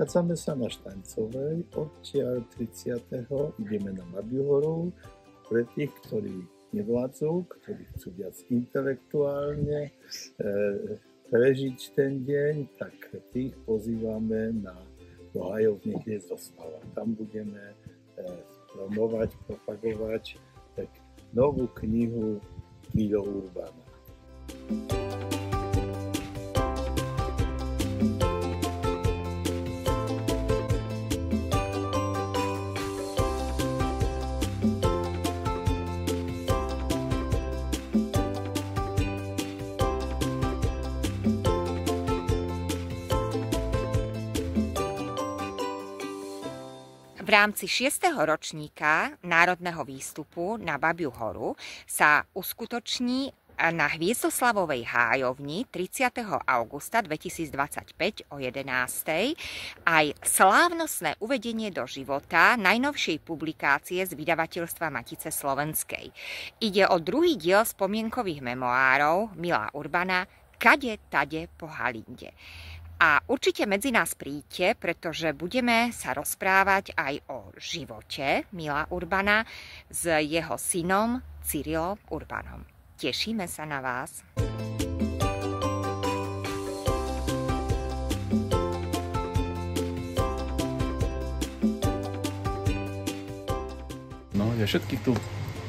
nachádzame sa na Štancovej, odtiaľ 30. ideme na Babiu horu. Pre tých, ktorí nevládzu, ktorí chcú viac intelektuálne prežiť ten deň, tak tých pozývame do Hajovne Hviezdoslava. Tam budeme promovať, propagovať novú knihu Guido Urbana. V rámci 6. ročníka národného výstupu na Babiu horu sa uskutoční na Hviezdoslavovej hájovni 30. augusta 2025 o 11. aj slávnostné uvedenie do života najnovšej publikácie z vydavateľstva Matice slovenskej. Ide o druhý diel spomienkových memoárov Mila Urbana Kade tade po Halinde. A určite medzi nás príďte, pretože budeme sa rozprávať aj o živote Mila Urbana s jeho synom Cyrilom Urbanom. Tešíme sa na vás. No, ja všetkých tu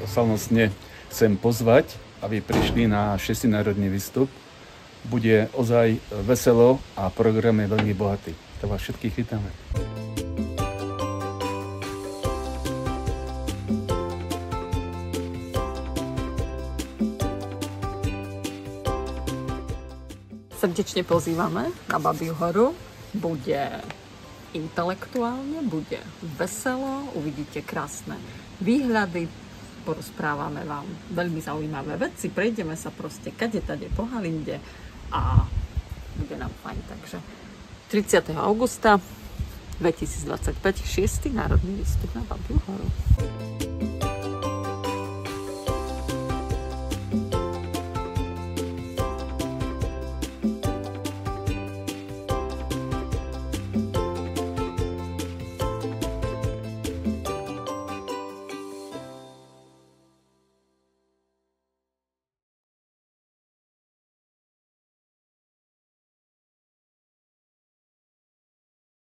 slavnostne chcem pozvať, aby prišli na 6. národný výstup. Bude ozaj veselo a program je veľmi bohatý. To vás všetkých vítame. Srdečne pozývame na Babiu horu. Bude intelektuálne, bude veselo, uvidíte krásne výhľady, porozprávame vám veľmi zaujímavé veci, prejdeme sa proste kade tade po Halinde a bude nám fajn. Takže 30. augusta 2025 6. národný výstup na Babiu horu.